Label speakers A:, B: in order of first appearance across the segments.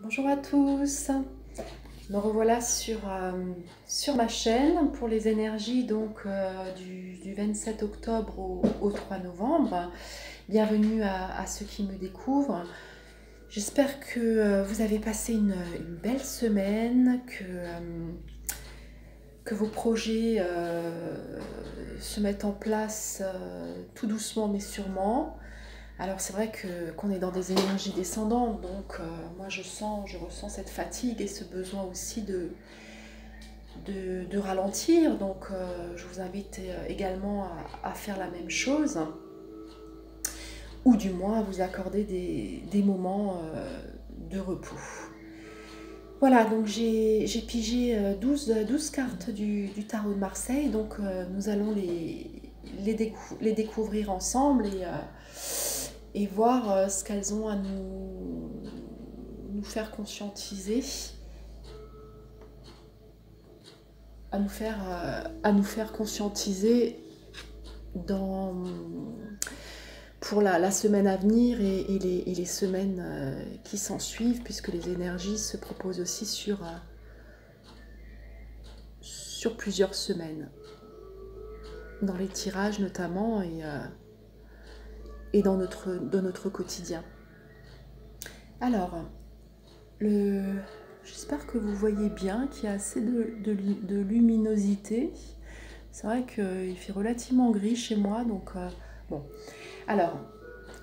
A: Bonjour à tous, me revoilà sur ma chaîne pour les énergies du 27 octobre au 3 novembre. Bienvenue à ceux qui me découvrent. J'espère que vous avez passé une belle semaine, que vos projets se mettent en place tout doucement mais sûrement. Alors c'est vrai qu'on est dans des énergies descendantes, donc moi je ressens cette fatigue et ce besoin aussi de ralentir. Donc je vous invite également à faire la même chose, ou du moins à vous accorder des moments de repos. Voilà, donc j'ai pigé 12 cartes du tarot de Marseille, donc nous allons les découvrir ensemble et voir ce qu'elles ont à nous faire conscientiser, à nous faire conscientiser pour la semaine à venir et les semaines qui s'en suivent, puisque les énergies se proposent aussi sur plusieurs semaines, dans les tirages notamment et dans notre quotidien. Alors, j'espère que vous voyez bien qu'il y a assez de luminosité. C'est vrai qu'il fait relativement gris chez moi, donc bon. Alors,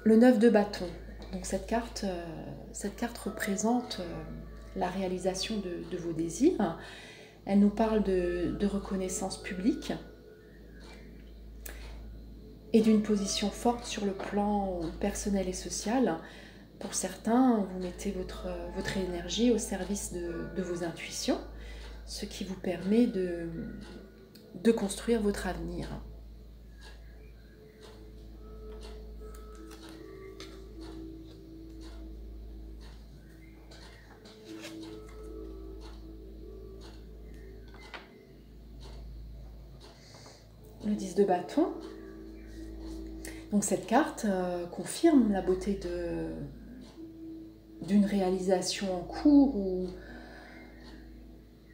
A: le 9 de bâton. Donc cette carte représente la réalisation de vos désirs. Elle nous parle de reconnaissance publique et d'une position forte sur le plan personnel et social. Pour certains, vous mettez votre énergie au service de vos intuitions, ce qui vous permet de construire votre avenir. Le 10 de bâton. Donc cette carte confirme la beauté d'une réalisation en cours où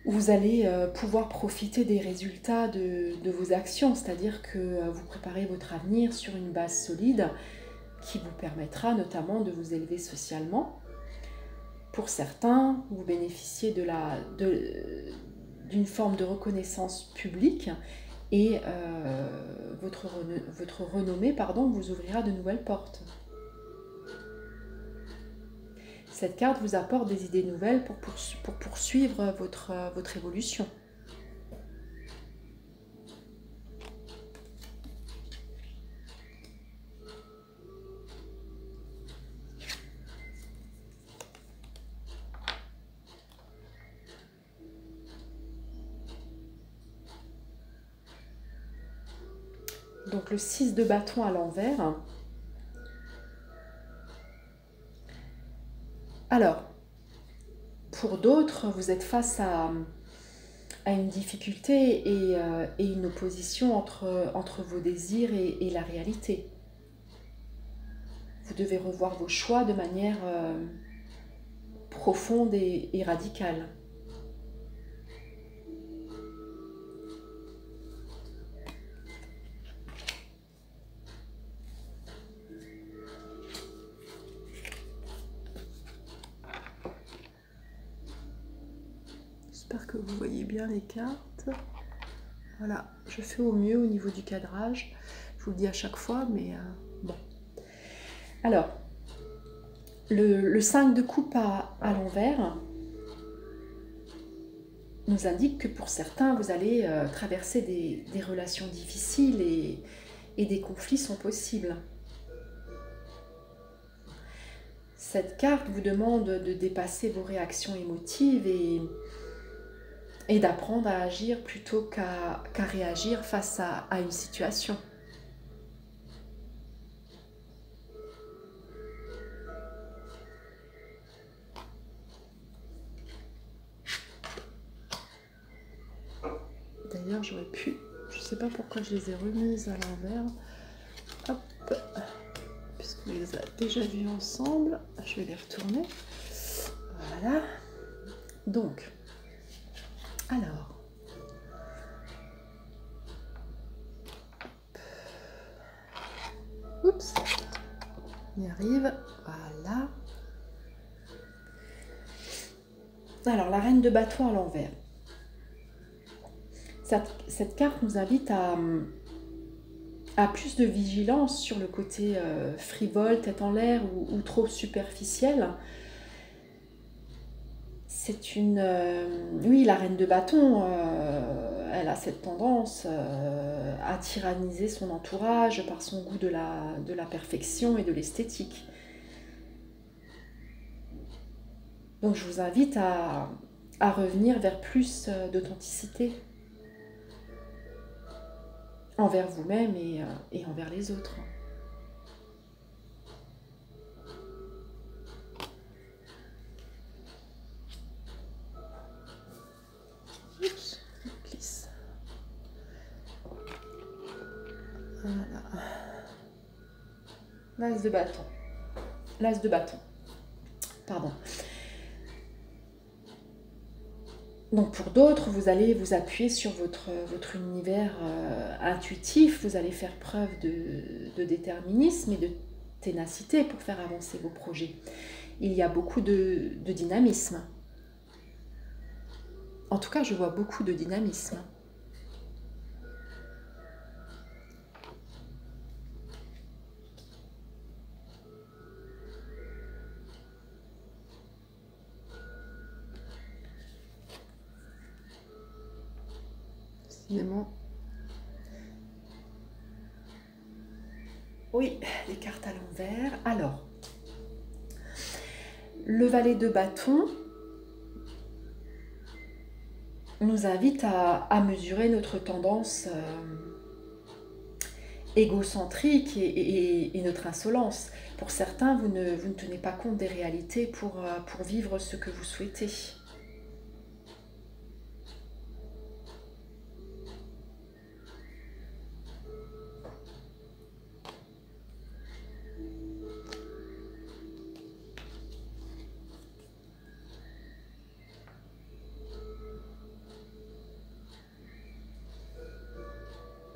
A: vous allez pouvoir profiter des résultats de vos actions, c'est-à-dire que vous préparez votre avenir sur une base solide qui vous permettra notamment de vous élever socialement. Pour certains, vous bénéficiez d'une forme de reconnaissance publique et votre renommée vous ouvrira de nouvelles portes. Cette carte vous apporte des idées nouvelles pour poursuivre votre évolution. Donc le 6 de bâton à l'envers. Alors, pour d'autres, vous êtes face à une difficulté et une opposition entre vos désirs et la réalité. Vous devez revoir vos choix de manière profonde et radicale. J'espère que vous voyez bien les cartes. Voilà, je fais au mieux au niveau du cadrage. Je vous le dis à chaque fois, mais bon. Alors, le 5 de coupe à l'envers nous indique que pour certains, vous allez traverser des relations difficiles et des conflits sont possibles. Cette carte vous demande de dépasser vos réactions émotives et d'apprendre à agir plutôt qu'à réagir face à une situation. D'ailleurs, j'aurais pu, je ne sais pas pourquoi je les ai remises à l'envers. Hop, puisqu'on les a déjà vues ensemble, je vais les retourner. Voilà. Donc, alors. Oups. On y arrive. Voilà. Alors, la reine de bâton à l'envers. Cette carte nous invite à plus de vigilance sur le côté frivole, tête en l'air ou trop superficiel. C'est une... oui, la reine de bâton, elle a cette tendance à tyranniser son entourage par son goût de la perfection et de l'esthétique. Donc je vous invite à revenir vers plus d'authenticité envers vous-même et envers les autres. Oups, on glisse. Voilà. L'as de bâton. L'as de bâton. Pardon. Donc pour d'autres, vous allez vous appuyer sur votre univers intuitif, vous allez faire preuve de déterminisme et de ténacité pour faire avancer vos projets. Il y a beaucoup de dynamisme. En tout cas, je vois beaucoup de dynamisme. Décidément. Oui, les cartes à l'envers. Alors, le valet de bâton nous invite à mesurer notre tendance égocentrique et notre insolence. Pour certains, vous ne tenez pas compte des réalités pour vivre ce que vous souhaitez.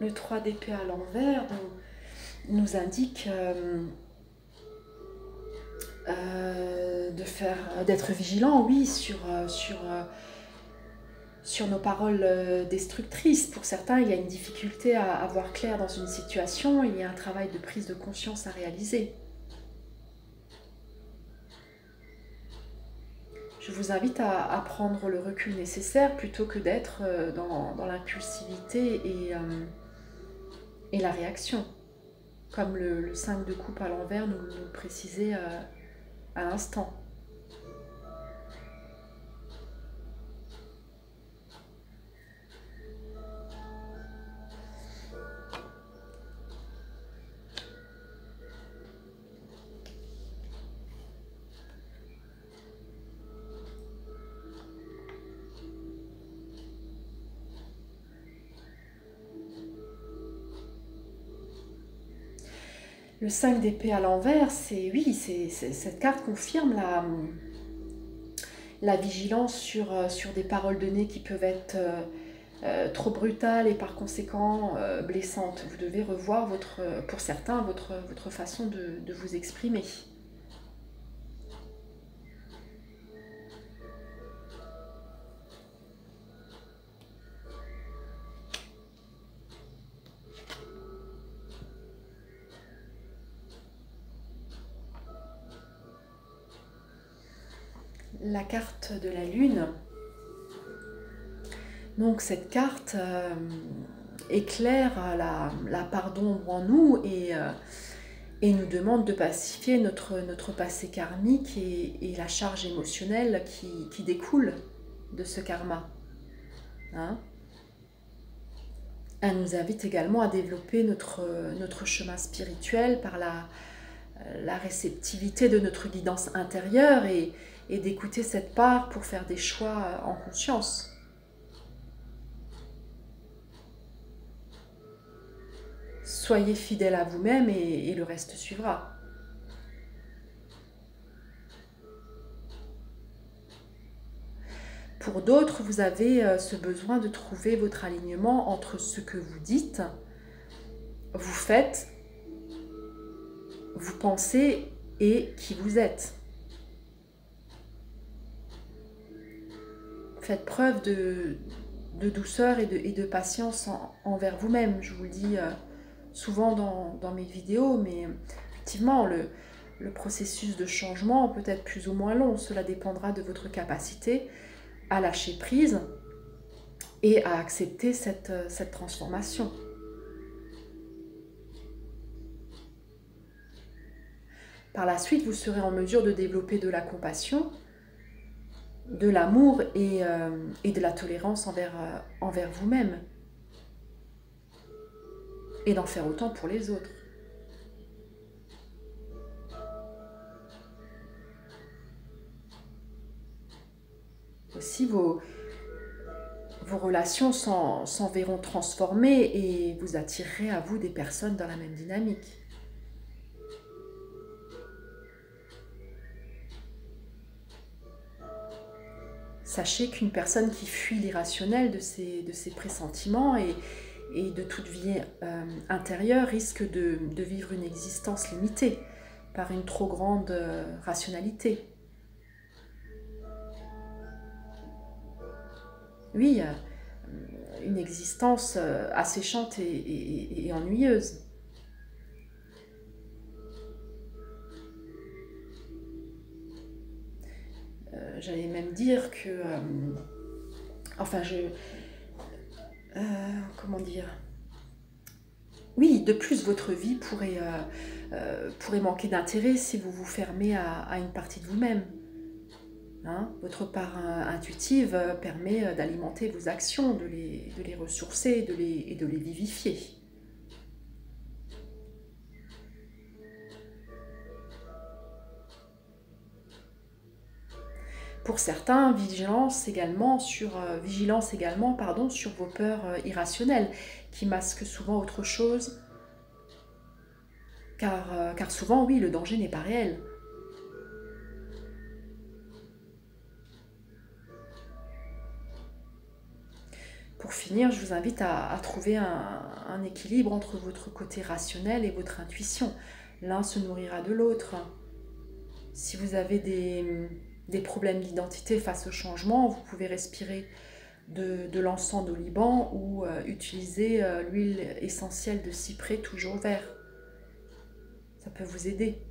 A: Le 3 d'épée à l'envers nous indique d'être vigilant, oui, sur nos paroles destructrices. Pour certains, il y a une difficulté à voir clair dans une situation, il y a un travail de prise de conscience à réaliser. Je vous invite à prendre le recul nécessaire plutôt que d'être dans l'impulsivité et la réaction, comme le 5 de coupe à l'envers nous le précisait à l'instant. Le 5 d'épée à l'envers, cette carte confirme la vigilance sur des paroles données qui peuvent être trop brutales et par conséquent blessantes. Vous devez revoir, pour certains, votre façon de vous exprimer. La carte de la lune. Donc cette carte éclaire la part d'ombre en nous et nous demande de pacifier notre passé karmique et la charge émotionnelle qui découle de ce karma. Hein? Elle nous invite également à développer notre chemin spirituel par la réceptivité de notre guidance intérieure et d'écouter cette part pour faire des choix en conscience. Soyez fidèle à vous-même et le reste suivra. Pour d'autres, vous avez ce besoin de trouver votre alignement entre ce que vous dites, vous faites, vous pensez et qui vous êtes. Faites preuve de douceur et de patience envers vous-même. Je vous le dis souvent dans mes vidéos, mais effectivement, le processus de changement peut être plus ou moins long. Cela dépendra de votre capacité à lâcher prise et à accepter cette transformation. Par la suite, vous serez en mesure de développer de la compassion, de l'amour et de la tolérance envers vous-même. Et d'en faire autant pour les autres. Aussi, vos relations s'en verront transformées et vous attirerez à vous des personnes dans la même dynamique. Sachez qu'une personne qui fuit l'irrationnel de ses pressentiments et de toute vie intérieure risque de vivre une existence limitée par une trop grande rationalité. Oui, une existence asséchante et ennuyeuse. J'allais même dire que... comment dire? Oui, de plus, votre vie pourrait manquer d'intérêt si vous vous fermez à une partie de vous-même. Hein? Votre part intuitive permet d'alimenter vos actions, de les ressourcer et de les vivifier. Pour certains, vigilance également sur vos peurs irrationnelles, qui masquent souvent autre chose, car souvent, oui, le danger n'est pas réel. Pour finir, je vous invite à trouver un équilibre entre votre côté rationnel et votre intuition. L'un se nourrira de l'autre. Si vous avez des problèmes d'identité face au changement, vous pouvez respirer de l'encens d'oliban ou utiliser l'huile essentielle de cyprès toujours vert. Ça peut vous aider.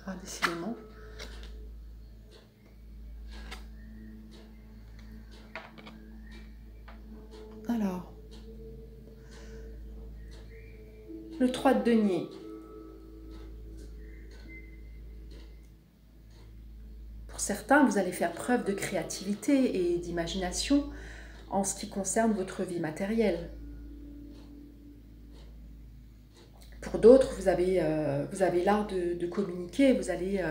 A: Ah, décidément. Alors, le 3 de denier. Pour certains, vous allez faire preuve de créativité et d'imagination en ce qui concerne votre vie matérielle. Pour d'autres, vous avez l'art de communiquer, vous allez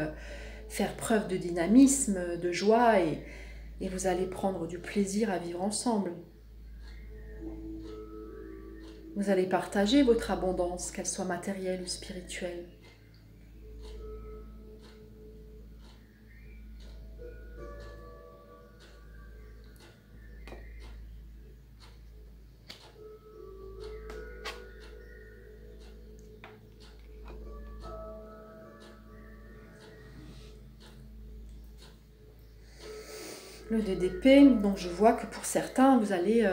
A: faire preuve de dynamisme, de joie et vous allez prendre du plaisir à vivre ensemble. Vous allez partager votre abondance, qu'elle soit matérielle ou spirituelle. Le 2 d'épée, donc je vois que pour certains, vous allez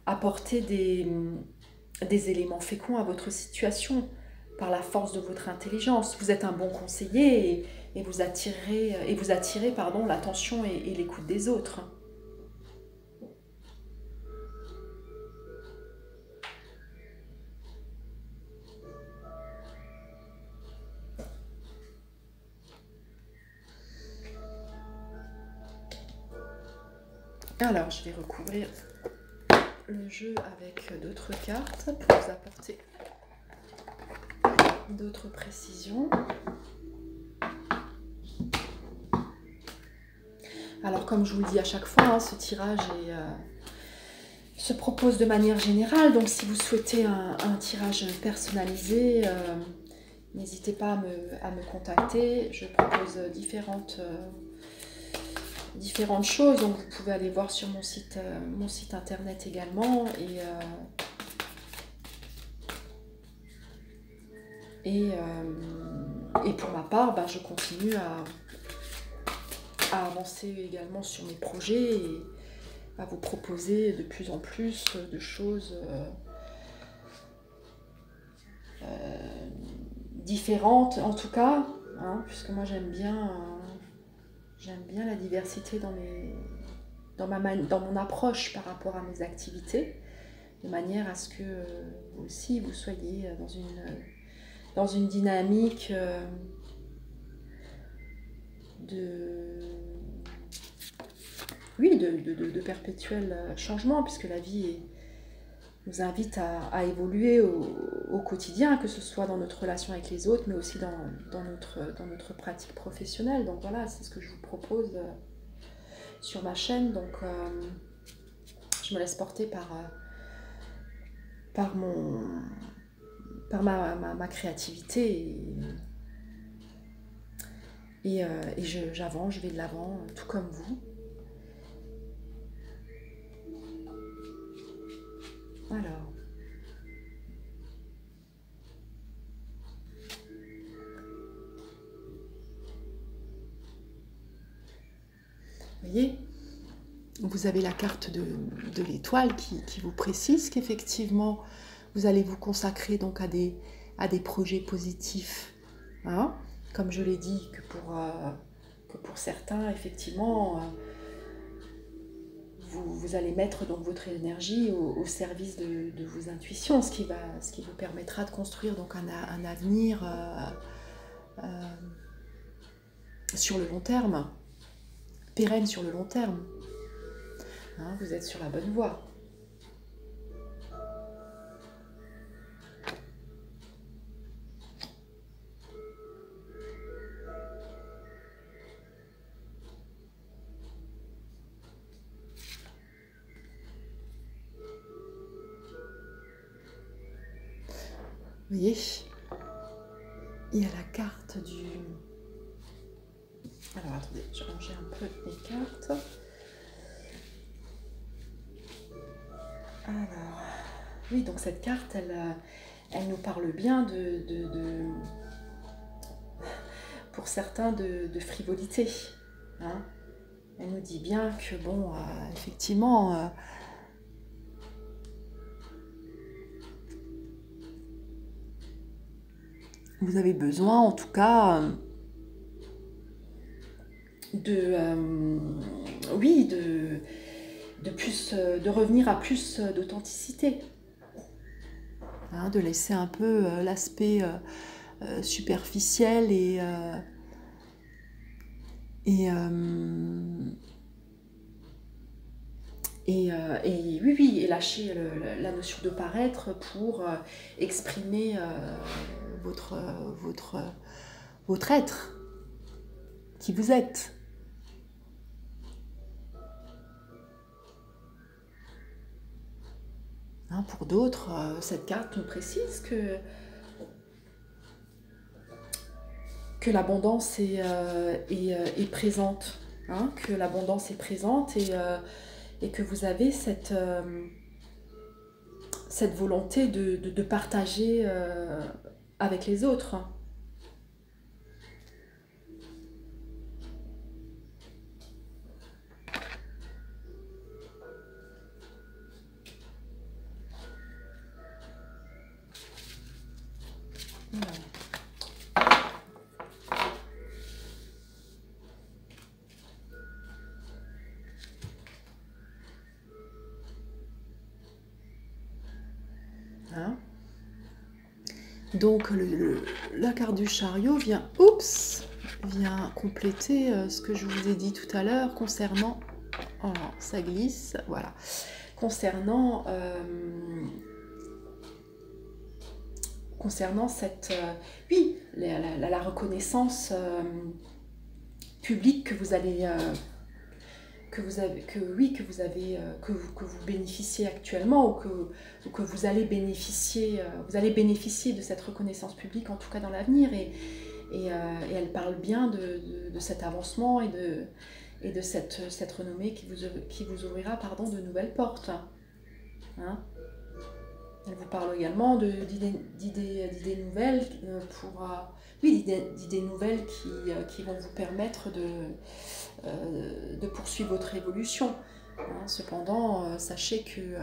A: apporter des éléments féconds à votre situation par la force de votre intelligence. Vous êtes un bon conseiller et vous attirez l'attention et l'écoute des autres. Alors, je vais recouvrir le jeu avec d'autres cartes pour vous apporter d'autres précisions. Ce se propose de manière générale. Donc si vous souhaitez un tirage personnalisé, n'hésitez pas à me contacter. Je propose différentes choses. Donc vous pouvez aller voir sur mon site internet également. Et pour ma part, ben, je continue à avancer également sur mes projets et à vous proposer de plus en plus de choses différentes, en tout cas, hein, puisque moi j'aime bien la diversité dans mon approche par rapport à mes activités, de manière à ce que vous aussi vous soyez dans une dynamique de perpétuel changement, puisque la vie nous invite à évoluer au quotidien, que ce soit dans notre relation avec les autres, mais aussi dans notre pratique professionnelle. Donc voilà, c'est ce que je vous propose sur ma chaîne. Donc je me laisse porter par ma créativité et j'avance, je vais de l'avant, tout comme vous. Alors, vous voyez, vous avez la carte de l'étoile qui vous précise qu'effectivement, vous allez vous consacrer donc à des projets positifs. Hein, comme je l'ai dit, que pour certains, effectivement, vous allez mettre donc votre énergie au service de vos intuitions, ce qui vous permettra de construire donc un avenir sur le long terme, pérenne sur le long terme. Hein, vous êtes sur la bonne voie. Vous voyez, il y a la carte du... Alors attendez, je vais ranger un peu les cartes. Alors, oui, donc cette carte, elle nous parle bien pour certains de frivolité. Hein. Elle nous dit bien que, bon, effectivement... vous avez besoin, en tout cas, de revenir à plus d'authenticité, hein, de laisser un peu l'aspect superficiel et lâcher la notion de paraître pour exprimer votre être, qui vous êtes. Hein, pour d'autres, cette carte nous précise que l'abondance est présente, hein, que l'abondance est présente et que vous avez cette volonté de partager avec les autres. Hein? Donc la carte du chariot vient compléter ce que je vous ai dit tout à l'heure concernant... Oh, ça glisse, voilà. Concernant cette... la reconnaissance publique que que vous bénéficiez actuellement ou que vous allez bénéficier de cette reconnaissance publique, en tout cas dans l'avenir. Et elle parle bien de cet avancement et de cette renommée qui vous ouvrira de nouvelles portes. Hein. Elle vous parle également d'idées nouvelles d'idées nouvelles qui vont vous permettre de poursuivre votre évolution. Hein. Cependant, sachez que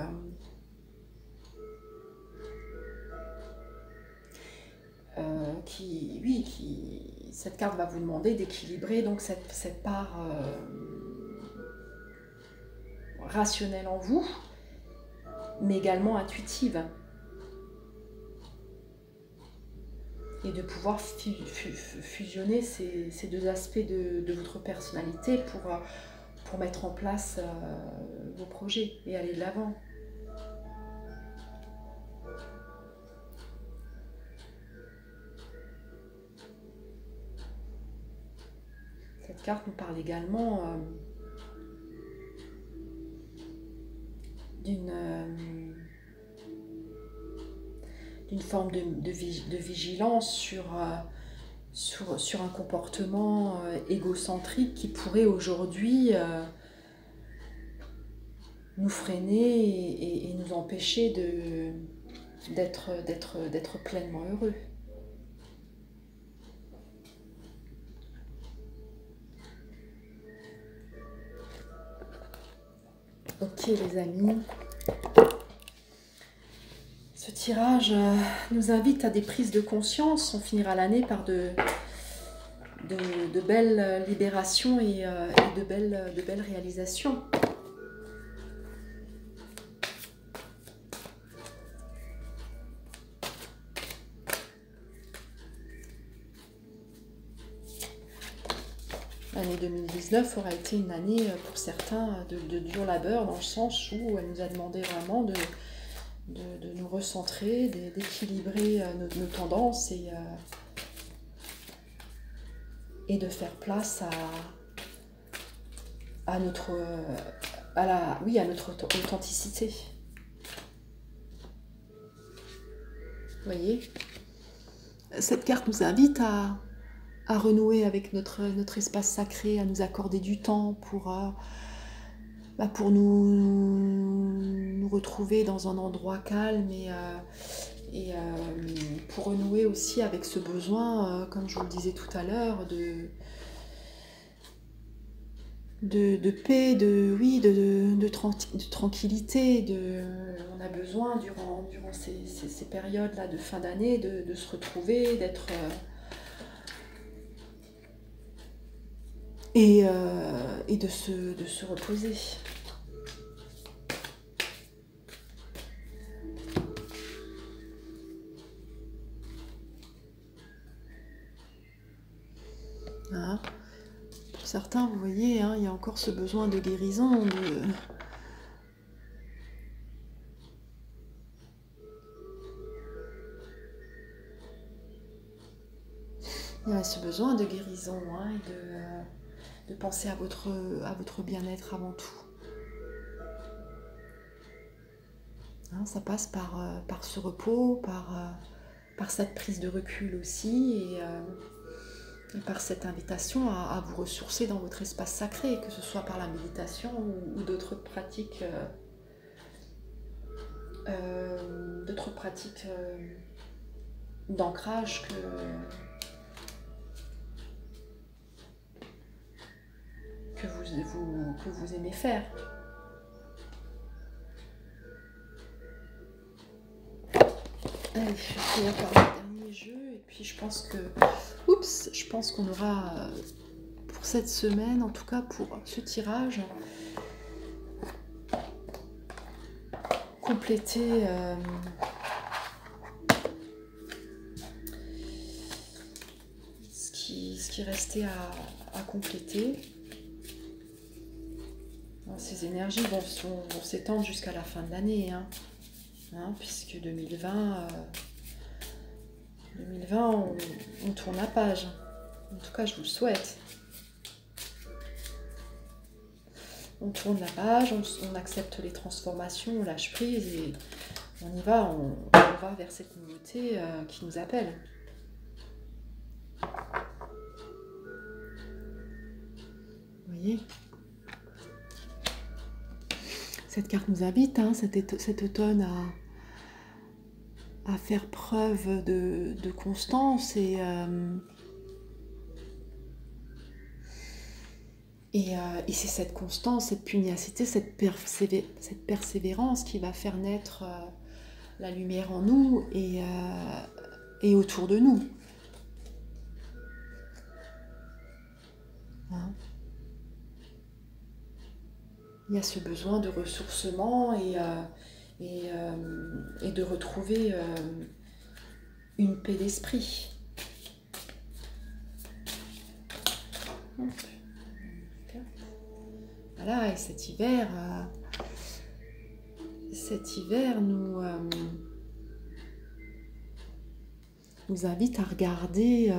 A: cette carte va vous demander d'équilibrer donc cette part rationnelle en vous, mais également intuitive. Et de pouvoir fusionner ces deux aspects de votre personnalité pour mettre en place vos projets et aller de l'avant. Cette carte nous parle également d'une forme de vigilance sur un comportement égocentrique qui pourrait aujourd'hui nous freiner et nous empêcher d'être pleinement heureux. Ok les amis, ce tirage nous invite à des prises de conscience. On finira l'année par de belles libérations et de belles réalisations. L'année 2019 aura été une année pour certains de dur labeur, dans le sens où elle nous a demandé vraiment de nous recentrer, d'équilibrer nos tendances et de faire place à notre authenticité. Vous voyez, cette carte nous invite à renouer avec notre espace sacré, à nous accorder du temps pour nous retrouver dans un endroit calme et pour renouer aussi avec ce besoin, comme je vous le disais tout à l'heure, de paix, de tranquillité. On a besoin durant ces périodes-là de fin d'année de se retrouver, d'être... Et de se reposer. Hein. Pour certains, vous voyez, hein, il y a encore ce besoin de guérison, il y a ce besoin de guérison, hein, et de penser à votre bien-être avant tout. Hein, ça passe par ce repos, par cette prise de recul aussi, et par cette invitation à vous ressourcer dans votre espace sacré, que ce soit par la méditation ou d'autres pratiques, d'ancrage que vous aimez faire. Allez, je vais finir par le dernier jeu et puis je pense qu'on aura pour cette semaine, en tout cas pour ce tirage, complété ce qui restait à compléter. Ces énergies vont s'étendre jusqu'à la fin de l'année, hein, puisque 2020, on tourne la page. En tout cas, je vous le souhaite. On tourne la page, on accepte les transformations, on lâche prise et on y va, on va vers cette nouveauté qui nous appelle. Vous voyez ? Cette carte nous invite, hein, cet automne, à faire preuve de constance et c'est cette constance, cette pugnacité, cette persévérance qui va faire naître la lumière en nous et autour de nous. Hein? Il y a ce besoin de ressourcement et de retrouver une paix d'esprit. Voilà, et cet hiver nous invite à regarder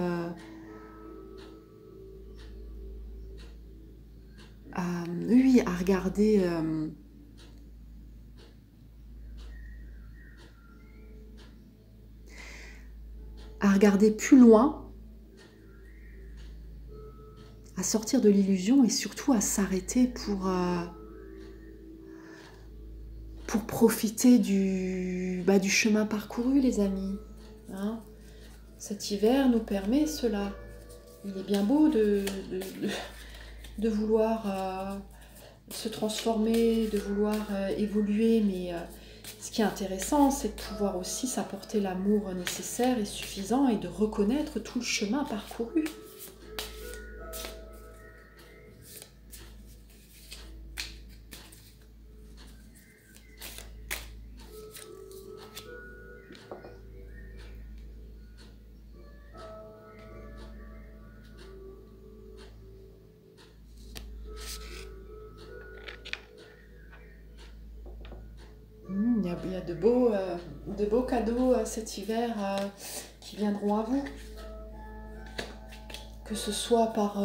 A: à regarder plus loin, à sortir de l'illusion et surtout à s'arrêter pour profiter du chemin parcouru, les amis. Hein? Cet hiver nous permet cela. Il est bien beau de vouloir se transformer, de vouloir évoluer, mais ce qui est intéressant, c'est de pouvoir aussi s'apporter l'amour nécessaire et suffisant et de reconnaître tout le chemin parcouru. Il y a de beaux cadeaux cet hiver qui viendront à vous. Que ce soit par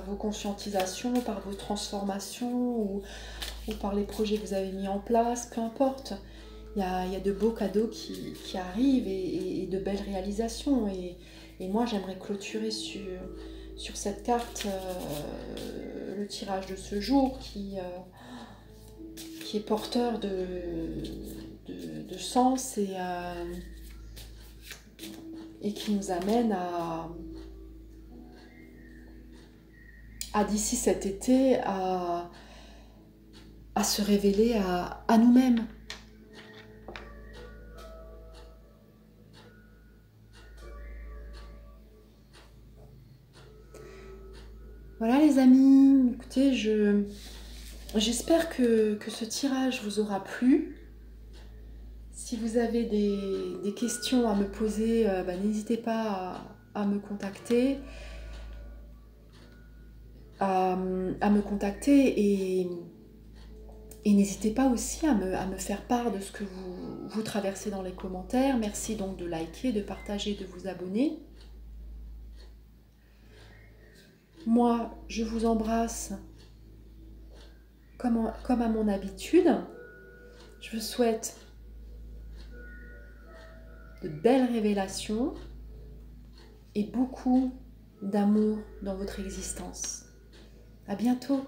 A: vos conscientisations, par vos transformations ou par les projets que vous avez mis en place, peu importe. Il y a de beaux cadeaux qui arrivent et de belles réalisations. Et moi, j'aimerais clôturer sur cette carte le tirage de ce jour qui est porteur de sens et qui nous amène à d'ici cet été, à se révéler à nous-mêmes. Voilà les amis, écoutez, j'espère que ce tirage vous aura plu. Si vous avez des questions à me poser, n'hésitez pas à me contacter. À me contacter et n'hésitez pas aussi à me faire part de ce que vous traversez dans les commentaires. Merci donc de liker, de partager, de vous abonner. Moi, je vous embrasse comme à mon habitude. Je vous souhaite de belles révélations et beaucoup d'amour dans votre existence. À bientôt.